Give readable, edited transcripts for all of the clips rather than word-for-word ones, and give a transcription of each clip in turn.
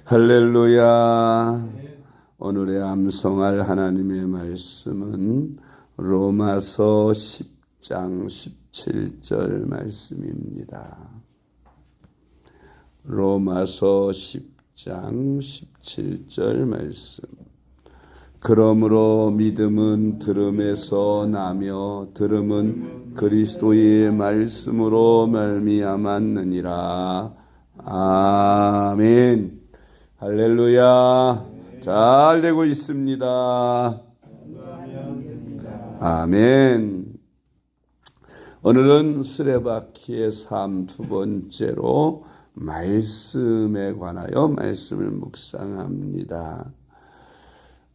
할렐루야. 오늘의 암송할 하나님의 말씀은 로마서 10장 17절 말씀입니다. 로마서 10장 17절 말씀. 그러므로 믿음은 들음에서 나며 들음은 그리스도의 말씀으로 말미암았느니라. 아멘. 할렐루야. 잘 되고 있습니다. 아멘. 오늘은 수레바퀴의 삶 두 번째로 말씀에 관하여 말씀을 묵상합니다.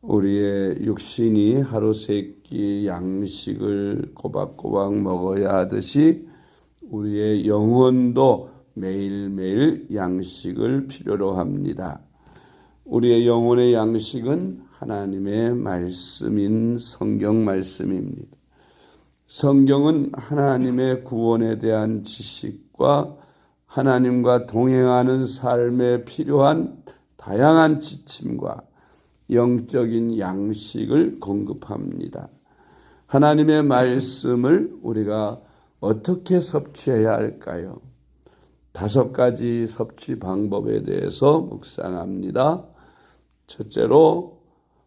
우리의 육신이 하루 세 끼 양식을 꼬박꼬박 먹어야 하듯이 우리의 영혼도 매일매일 양식을 필요로 합니다. 우리의 영혼의 양식은 하나님의 말씀인 성경 말씀입니다. 성경은 하나님의 구원에 대한 지식과 하나님과 동행하는 삶에 필요한 다양한 지침과 영적인 양식을 공급합니다. 하나님의 말씀을 우리가 어떻게 섭취해야 할까요? 5가지 섭취 방법에 대해서 묵상합니다. 첫째로,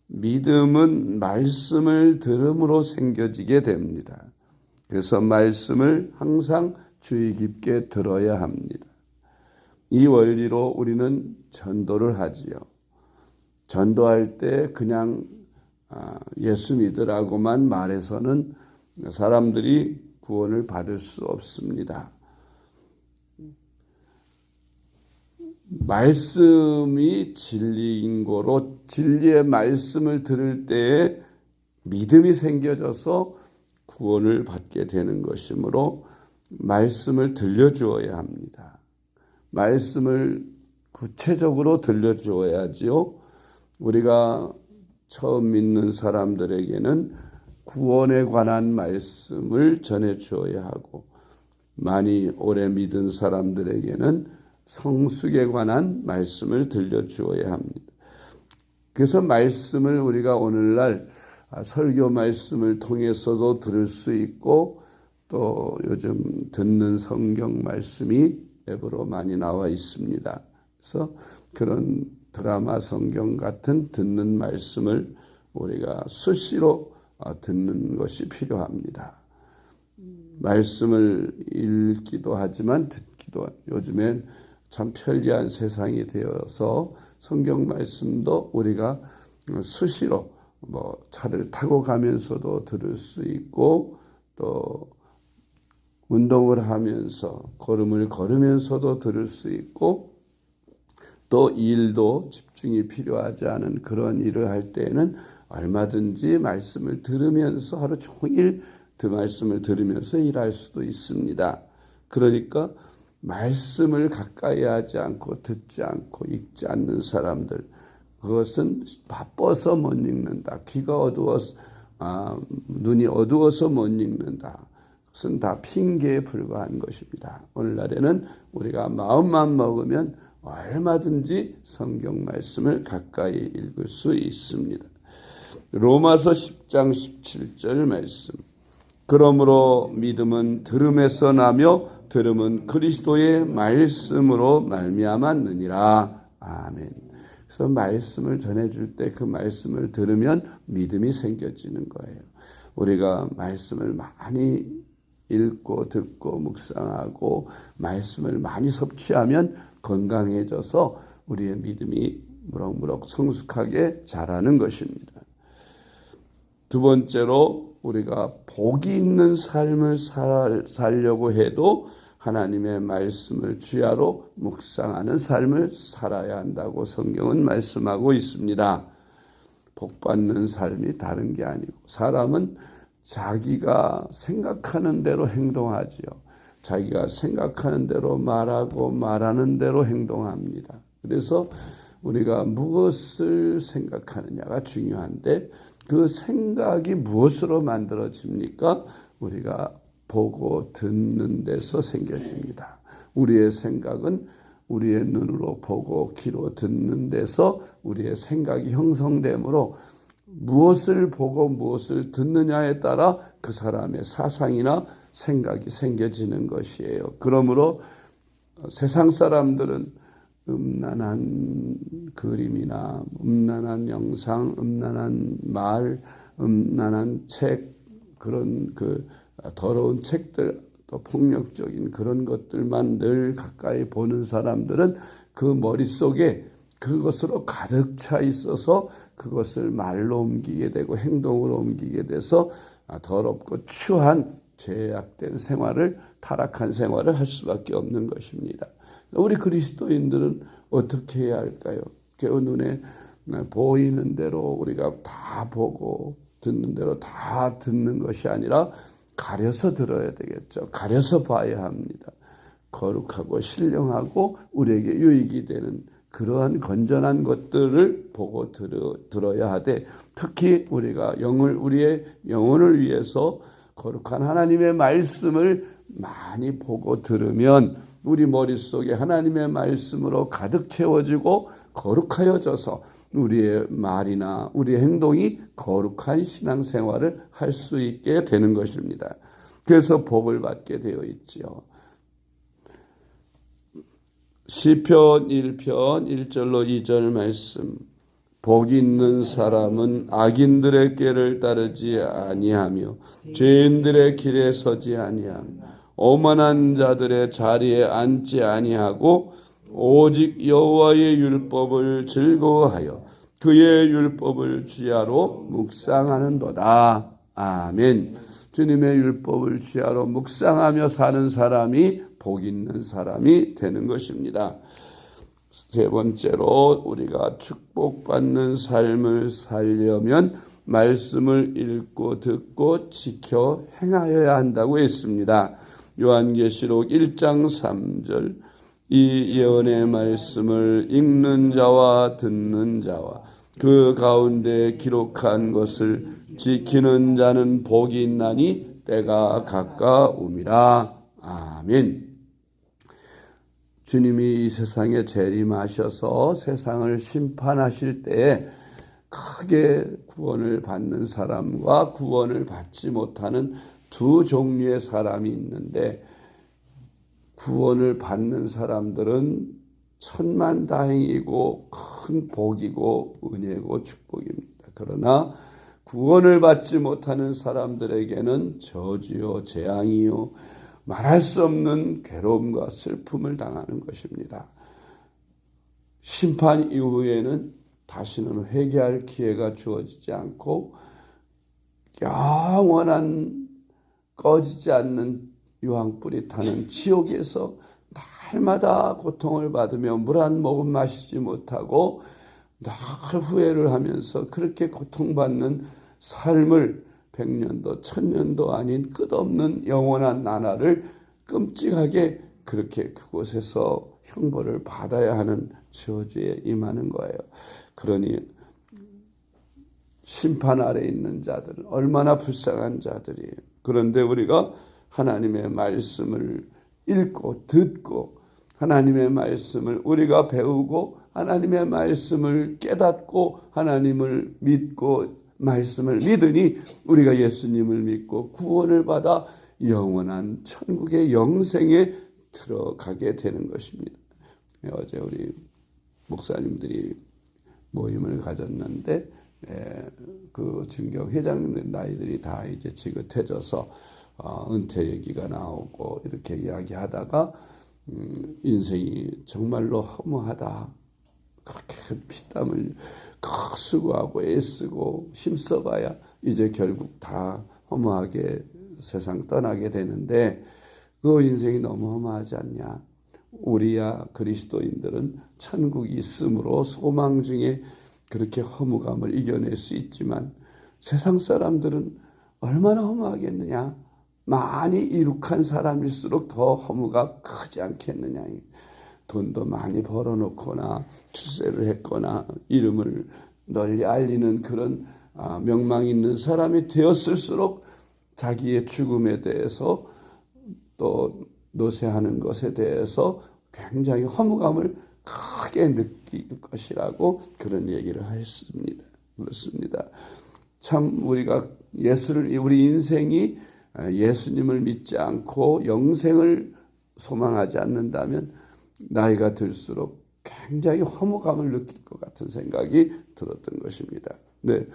믿음은 말씀을 들음으로 생겨지게 됩니다. 그래서 말씀을 항상 주의 깊게 들어야 합니다. 이 원리로 우리는 전도를 하지요. 전도할 때 그냥 예수 믿으라고만 말해서는 사람들이 구원을 받을 수 없습니다. 말씀이 진리인 거로 진리의 말씀을 들을 때에 믿음이 생겨져서 구원을 받게 되는 것이므로 말씀을 들려주어야 합니다. 말씀을 구체적으로 들려주어야지요. 우리가 처음 믿는 사람들에게는 구원에 관한 말씀을 전해주어야 하고, 많이 오래 믿은 사람들에게는 성숙에 관한 말씀을 들려주어야 합니다. 그래서 말씀을 우리가 오늘날 설교 말씀을 통해서도 들을 수 있고, 또 요즘 듣는 성경 말씀이 앱으로 많이 나와 있습니다. 그래서 그런 드라마 성경 같은 듣는 말씀을 우리가 수시로 듣는 것이 필요합니다. 말씀을 읽기도 하지만 듣기도, 요즘엔 참 편리한 세상이 되어서 성경 말씀도 우리가 수시로 차를 타고 가면서도 들을 수 있고, 또 운동을 하면서 걸음을 걸으면서도 들을 수 있고, 또 일도 집중이 필요하지 않은 그런 일을 할 때에는 얼마든지 말씀을 들으면서 하루 종일 그 말씀을 들으면서 일할 수도 있습니다. 그러니까 말씀을 가까이 하지 않고 듣지 않고 읽지 않는 사람들, 그것은 바빠서 못 읽는다. 귀가 어두워서 눈이 어두워서 못 읽는다. 그것은 다 핑계에 불과한 것입니다. 오늘날에는 우리가 마음만 먹으면 얼마든지 성경 말씀을 가까이 읽을 수 있습니다. 로마서 10장 17절 말씀. 그러므로 믿음은 들음에서 나며 들음은 그리스도의 말씀으로 말미암았느니라. 아멘. 그래서 말씀을 전해줄 때 그 말씀을 들으면 믿음이 생겨지는 거예요. 우리가 말씀을 많이 읽고 듣고 묵상하고 말씀을 많이 섭취하면 건강해져서 우리의 믿음이 무럭무럭 성숙하게 자라는 것입니다. 두 번째로, 우리가 복이 있는 삶을 살려고 해도 하나님의 말씀을 주야로 묵상하는 삶을 살아야 한다고 성경은 말씀하고 있습니다. 복받는 삶이 다른 게 아니고, 사람은 자기가 생각하는 대로 행동하지요. 자기가 생각하는 대로 말하고 말하는 대로 행동합니다. 그래서 우리가 무엇을 생각하느냐가 중요한데, 그 생각이 무엇으로 만들어집니까? 우리가 보고 듣는 데서 생겨집니다. 우리의 생각은 우리의 눈으로 보고 귀로 듣는 데서 우리의 생각이 형성되므로 무엇을 보고 무엇을 듣느냐에 따라 그 사람의 사상이나 생각이 생겨지는 것이에요. 그러므로 세상 사람들은 음란한 그림이나 음란한 영상, 음란한 말, 음란한 책, 그런 그 더러운 책들, 또 폭력적인 그런 것들만 늘 가까이 보는 사람들은 그 머릿속에 그것으로 가득 차 있어서 그것을 말로 옮기게 되고 행동으로 옮기게 돼서 더럽고 추한 죄악된 생활을, 타락한 생활을 할 수밖에 없는 것입니다. 우리 그리스도인들은 어떻게 해야 할까요? 눈에 보이는 대로 우리가 다 보고 듣는 대로 다 듣는 것이 아니라 가려서 들어야 되겠죠. 가려서 봐야 합니다. 거룩하고 신령하고 우리에게 유익이 되는 그러한 건전한 것들을 보고 들어야 하되, 특히 우리가 우리의 영혼을 위해서 거룩한 하나님의 말씀을 많이 보고 들으면 우리 머릿속에 하나님의 말씀으로 가득 채워지고 거룩하여져서 우리의 말이나 우리의 행동이 거룩한 신앙생활을 할 수 있게 되는 것입니다. 그래서 복을 받게 되어 있지요. 시편 1편 1절로 2절 말씀. 복 있는 사람은 악인들의 꾀를 따르지 아니하며 죄인들의 길에 서지 아니하며 오만한 자들의 자리에 앉지 아니하고 오직 여호와의 율법을 즐거워하여 그의 율법을 주야로 묵상하는도다. 아멘. 주님의 율법을 주야로 묵상하며 사는 사람이 복 있는 사람이 되는 것입니다. 세 번째로 우리가 축복받는 삶을 살려면 말씀을 읽고 듣고 지켜 행하여야 한다고 했습니다. 요한계시록 1장 3절. 이 예언의 말씀을 읽는 자와 듣는 자와 그 가운데 기록한 것을 지키는 자는 복이 있나니 때가 가까움이라. 아멘. 주님이 이 세상에 재림하셔서 세상을 심판하실 때에 크게 구원을 받는 사람과 구원을 받지 못하는 두 종류의 사람이 있는데, 구원을 받는 사람들은 천만다행이고 큰 복이고 은혜고 축복입니다. 그러나 구원을 받지 못하는 사람들에게는 저주요 재앙이요 말할 수 없는 괴로움과 슬픔을 당하는 것입니다. 심판 이후에는 다시는 회개할 기회가 주어지지 않고 영원한 꺼지지 않는 유황불이 타는 지옥에서 날마다 고통을 받으며 물 한 모금 마시지 못하고 늘 후회를 하면서 그렇게 고통받는 삶을 100년도 1000년도 아닌 끝없는 영원한 나날을 끔찍하게 그렇게 그곳에서 형벌을 받아야 하는 저주에 임하는 거예요. 그러니 심판 아래 있는 자들은 얼마나 불쌍한 자들이에요. 그런데 우리가 하나님의 말씀을 읽고 듣고 하나님의 말씀을 우리가 배우고 하나님의 말씀을 깨닫고 하나님을 믿고 말씀을 믿으니 우리가 예수님을 믿고 구원을 받아 영원한 천국의 영생에 들어가게 되는 것입니다. 어제 우리 목사님들이 모임을 가졌는데 그 증경 회장님들 나이들이 다 이제 지긋해져서 은퇴 얘기가 나오고 이렇게 이야기하다가 인생이 정말로 허무하다. 그렇게 피땀을 수고하고 애쓰고 힘써봐야 이제 결국 다 허무하게 세상 떠나게 되는데 그 인생이 너무 허무하지 않냐. 우리야 그리스도인들은 천국이 있으므로 소망 중에 그렇게 허무감을 이겨낼 수 있지만 세상 사람들은 얼마나 허무하겠느냐. 많이 이룩한 사람일수록 더 허무가 크지 않겠느냐. 돈도 많이 벌어놓거나 출세를 했거나 이름을 널리 알리는 그런 명망 있는 사람이 되었을수록 자기의 죽음에 대해서 또 노쇠하는 것에 대해서 굉장히 허무감을 크게 느낄 것이라고 그런 얘기를 했습니다. 그렇습니다. 참 우리가 우리 인생이 예수님을 믿지 않고 영생을 소망하지 않는다면 나이가 들수록 굉장히 허무감을 느낄 것 같은 생각이 들었던 것입니다. 네,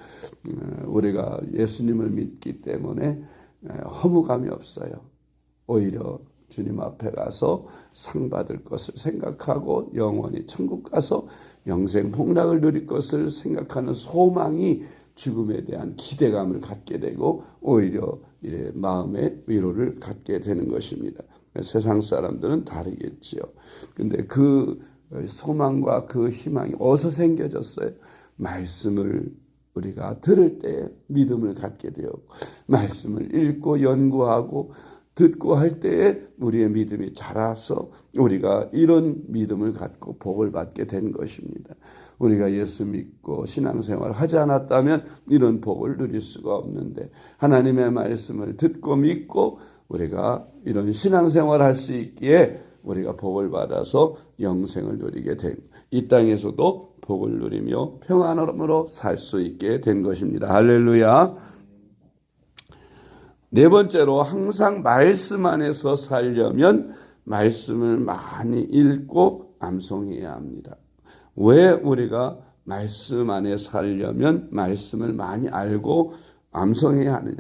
우리가 예수님을 믿기 때문에 허무감이 없어요. 오히려 주님 앞에 가서 상 받을 것을 생각하고 영원히 천국 가서 영생 복락을 누릴 것을 생각하는 소망이 죽음에 대한 기대감을 갖게 되고 오히려 마음의 위로를 갖게 되는 것입니다. 세상 사람들은 다르겠지요. 근데 그 소망과 그 희망이 어디서 생겨졌어요? 말씀을 우리가 들을 때 믿음을 갖게 되었고 말씀을 읽고 연구하고 듣고 할 때에 우리의 믿음이 자라서 우리가 이런 믿음을 갖고 복을 받게 된 것입니다. 우리가 예수 믿고 신앙생활을 하지 않았다면 이런 복을 누릴 수가 없는데 하나님의 말씀을 듣고 믿고 우리가 이런 신앙생활을 할 수 있기에 우리가 복을 받아서 영생을 누리게 된 이 땅에서도 복을 누리며 평안함으로 살 수 있게 된 것입니다. 할렐루야. 네 번째로 항상 말씀 안에서 살려면 말씀을 많이 읽고 암송해야 합니다. 왜 우리가 말씀 안에 살려면 말씀을 많이 알고 암송해야 하느냐?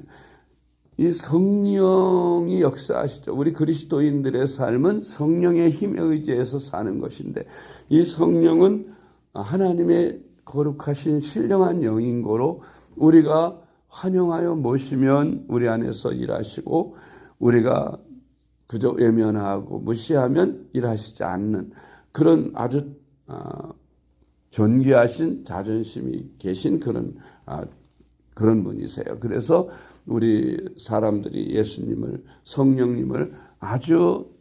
이 성령이 역사하시죠. 우리 그리스도인들의 삶은 성령의 힘에 의지해서 사는 것인데 이 성령은 하나님의 거룩하신 신령한 영인 거로 우리가 환영하여 모시면 우리 안에서 일하시고 우리가 그저 외면하고 무시하면 일하시지 않는 그런 아주 존귀하신 자존심이 계신 그런 분이세요. 그래서 우리 사람들이 예수님을 성령님을 아주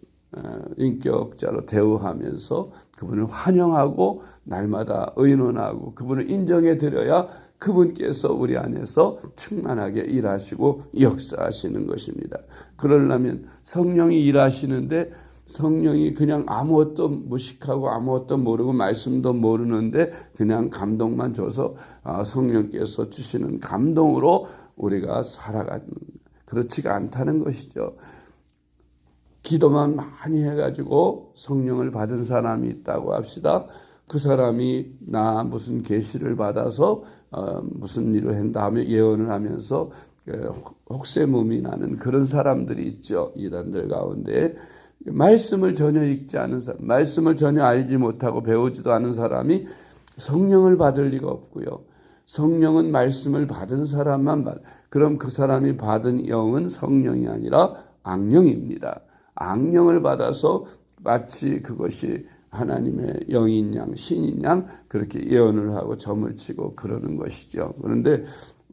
인격자로 대우하면서 그분을 환영하고 날마다 의논하고 그분을 인정해 드려야 그분께서 우리 안에서 충만하게 일하시고 역사하시는 것입니다. 그러려면 성령이 일하시는데 성령이 그냥 아무것도 무식하고 아무것도 모르고 말씀도 모르는데 그냥 감동만 줘서 성령께서 주시는 감동으로 우리가 살아가는 그렇지가 않다는 것이죠. 기도만 많이 해가지고 성령을 받은 사람이 있다고 합시다. 그 사람이 나 무슨 계시를 받아서 무슨 일을 한다 하며 예언을 하면서 혹세무미 나는 그런 사람들이 있죠. 이단들 가운데 말씀을 전혀 읽지 않은 사람, 말씀을 전혀 알지 못하고 배우지도 않은 사람이 성령을 받을 리가 없고요. 성령은 말씀을 받은 사람만 그럼 그 사람이 받은 영은 성령이 아니라 악령입니다. 악령을 받아서 마치 그것이 하나님의 영인 양, 신인 양 그렇게 예언을 하고 점을 치고 그러는 것이죠. 그런데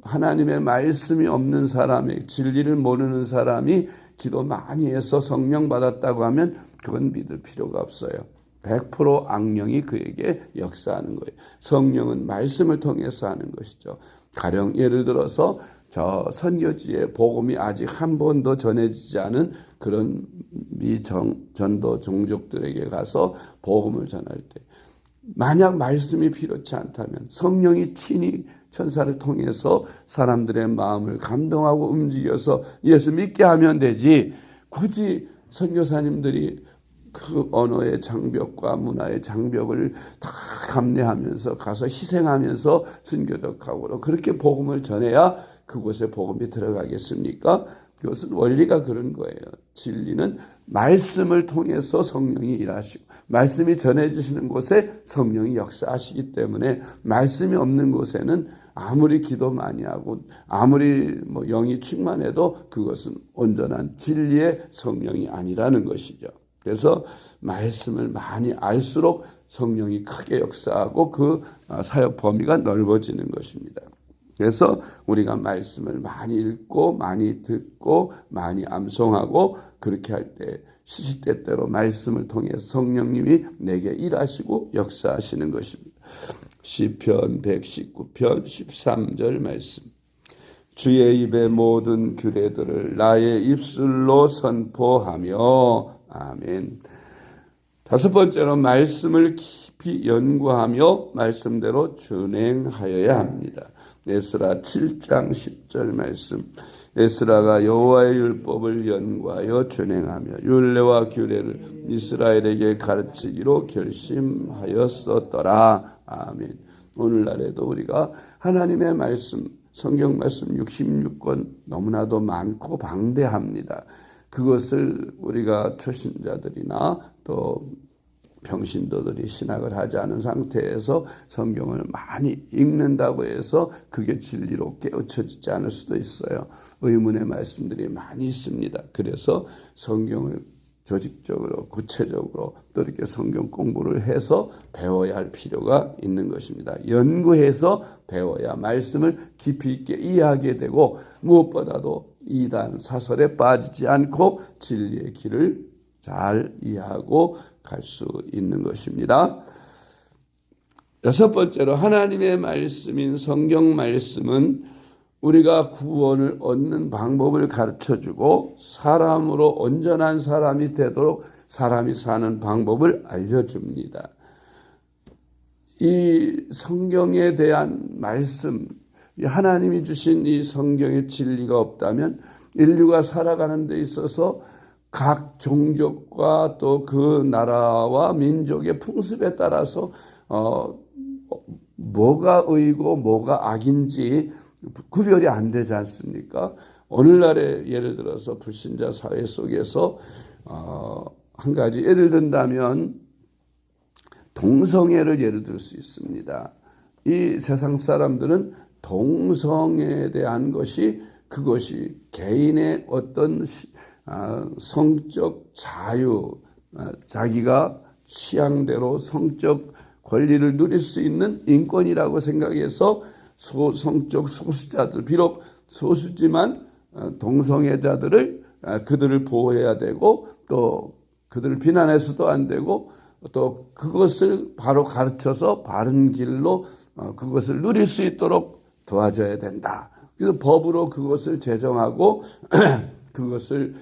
하나님의 말씀이 없는 사람이 진리를 모르는 사람이 기도 많이 해서 성령 받았다고 하면 그건 믿을 필요가 없어요. 100% 악령이 그에게 역사하는 거예요. 성령은 말씀을 통해서 하는 것이죠. 가령 예를 들어서 저 선교지에 복음이 아직 한 번도 전해지지 않은 그런 미전도 종족들에게 가서 복음을 전할 때 만약 말씀이 필요치 않다면 성령이 친히 천사를 통해서 사람들의 마음을 감동하고 움직여서 예수 믿게 하면 되지 굳이 선교사님들이 그 언어의 장벽과 문화의 장벽을 다 감내하면서 가서 희생하면서 순교적 각오로 그렇게 복음을 전해야 그곳에 복음이 들어가겠습니까? 그것은 원리가 그런 거예요. 진리는 말씀을 통해서 성령이 일하시고 말씀이 전해지시는 곳에 성령이 역사하시기 때문에 말씀이 없는 곳에는 아무리 기도 많이 하고 아무리 영이 충만해도 그것은 온전한 진리의 성령이 아니라는 것이죠. 그래서 말씀을 많이 알수록 성령이 크게 역사하고 그 사역 범위가 넓어지는 것입니다. 그래서 우리가 말씀을 많이 읽고 많이 듣고 많이 암송하고 그렇게 할 때 시시때때로 말씀을 통해서 성령님이 내게 일하시고 역사하시는 것입니다. 시편 119편 13절 말씀. 주의 입의 모든 규례들을 나의 입술로 선포하며 아멘. 다섯 번째로 말씀을 깊이 연구하며 말씀대로 준행하여야 합니다. 에스라 7장 10절 말씀. 에스라가 여호와의 율법을 연구하여 준행하며 율례와 규례를 이스라엘에게 가르치기로 결심하였었더라. 아멘. 오늘날에도 우리가 하나님의 말씀, 성경 말씀 66권 너무나도 많고 방대합니다. 그것을 우리가 초신자들이나 또 평신도들이 신학을 하지 않은 상태에서 성경을 많이 읽는다고 해서 그게 진리로 깨우쳐지지 않을 수도 있어요. 의문의 말씀들이 많이 있습니다. 그래서 성경을 조직적으로 구체적으로 또 이렇게 성경 공부를 해서 배워야 할 필요가 있는 것입니다. 연구해서 배워야 말씀을 깊이 있게 이해하게 되고 무엇보다도 이단 사설에 빠지지 않고 진리의 길을 잘 이해하고 갈 수 있는 것입니다. 여섯 번째로 하나님의 말씀인 성경 말씀은 우리가 구원을 얻는 방법을 가르쳐주고 사람으로 온전한 사람이 되도록 사람이 사는 방법을 알려줍니다. 이 성경에 대한 말씀, 하나님이 주신 이 성경의 진리가 없다면 인류가 살아가는 데 있어서 각 종족과 또 그 나라와 민족의 풍습에 따라서 뭐가 의고 뭐가 악인지 구별이 안 되지 않습니까? 오늘날의 예를 들어서 불신자 사회 속에서 한 가지 예를 든다면 동성애를 예를 들 수 있습니다. 이 세상 사람들은 동성애에 대한 것이 그것이 개인의 어떤 성적 자유, 자기가 취향대로 성적 권리를 누릴 수 있는 인권이라고 생각해서 성적 소수자들, 비록 소수지만 동성애자들을 그들을 보호해야 되고 또 그들을 비난해서도 안 되고 또 그것을 바로 가르쳐서 바른 길로 그것을 누릴 수 있도록 도와줘야 된다. 그래서 법으로 그것을 제정하고 그것을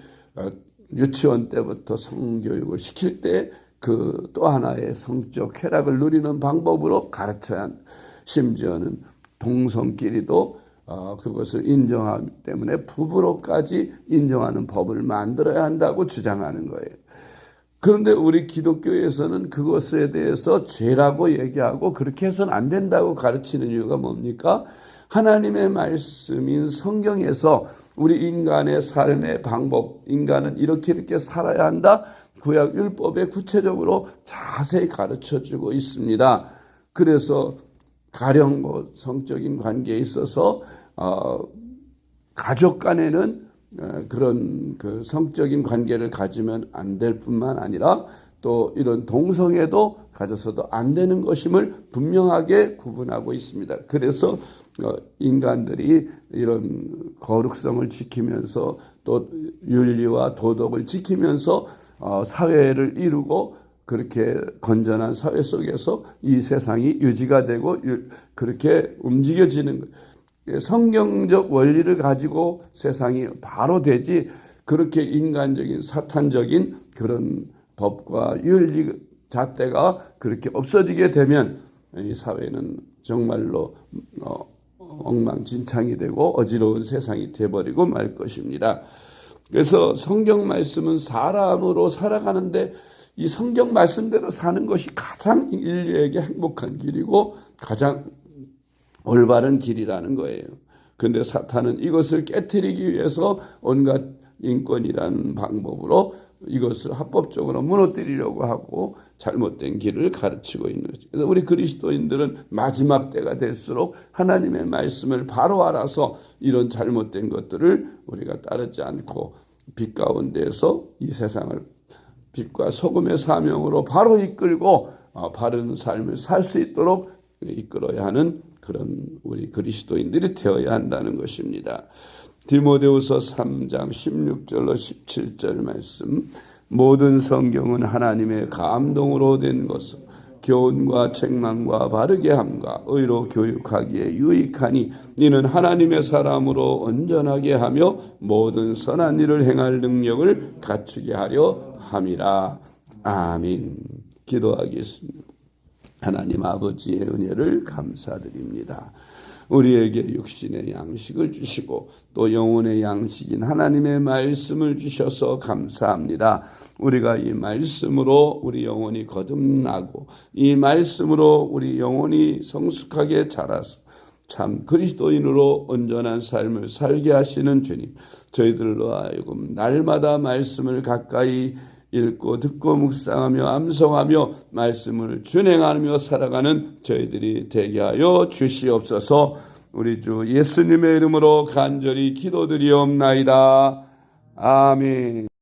유치원 때부터 성교육을 시킬 때 그 또 하나의 성적 쾌락을 누리는 방법으로 가르쳐야 한다. 심지어는 동성끼리도 그것을 인정하기 때문에 부부로까지 인정하는 법을 만들어야 한다고 주장하는 거예요. 그런데 우리 기독교에서는 그것에 대해서 죄라고 얘기하고 그렇게 해서는 안 된다고 가르치는 이유가 뭡니까? 하나님의 말씀인 성경에서 우리 인간의 삶의 방법, 인간은 이렇게 살아야 한다. 구약 율법에 구체적으로 자세히 가르쳐주고 있습니다. 그래서 가령 성적인 관계에 있어서 가족 간에는 그런 그 성적인 관계를 가지면 안 될 뿐만 아니라 또 이런 동성애도 가져서도 안 되는 것임을 분명하게 구분하고 있습니다. 그래서 인간들이 이런 거룩성을 지키면서 또 윤리와 도덕을 지키면서 사회를 이루고 그렇게 건전한 사회 속에서 이 세상이 유지가 되고 그렇게 움직여지는 거예요. 성경적 원리를 가지고 세상이 바로 되지 그렇게 인간적인 사탄적인 그런 법과 윤리 잣대가 그렇게 없어지게 되면 이 사회는 정말로 엉망진창이 되고 어지러운 세상이 되어버리고 말 것입니다. 그래서 성경 말씀은 사람으로 살아가는데 이 성경 말씀대로 사는 것이 가장 인류에게 행복한 길이고 가장 올바른 길이라는 거예요. 그런데 사탄은 이것을 깨트리기 위해서 온갖 인권이라는 방법으로 이것을 합법적으로 무너뜨리려고 하고 잘못된 길을 가르치고 있는 거죠. 그래서 우리 그리스도인들은 마지막 때가 될수록 하나님의 말씀을 바로 알아서 이런 잘못된 것들을 우리가 따르지 않고 빛 가운데에서 이 세상을 빛과 소금의 사명으로 바로 이끌고 바른 삶을 살 수 있도록 이끌어야 하는 그런 우리 그리스도인들이 되어야 한다는 것입니다. 디모데후서 3장 16절로 17절 말씀. 모든 성경은 하나님의 감동으로 된 것은 교훈과 책망과 바르게 함과 의로 교육하기에 유익하니 이는 하나님의 사람으로 온전하게 하며 모든 선한 일을 행할 능력을 갖추게 하려 함이라. 아멘. 기도하겠습니다. 하나님 아버지의 은혜를 감사드립니다. 우리에게 육신의 양식을 주시고 또 영혼의 양식인 하나님의 말씀을 주셔서 감사합니다. 우리가 이 말씀으로 우리 영혼이 거듭나고 이 말씀으로 우리 영혼이 성숙하게 자라서 참 그리스도인으로 온전한 삶을 살게 하시는 주님, 저희들로 하여금 날마다 말씀을 가까이 읽고 듣고 묵상하며 암송하며 말씀을 준행하며 살아가는 저희들이 되게 하여 주시옵소서. 우리 주 예수님의 이름으로 간절히 기도드리옵나이다. 아멘.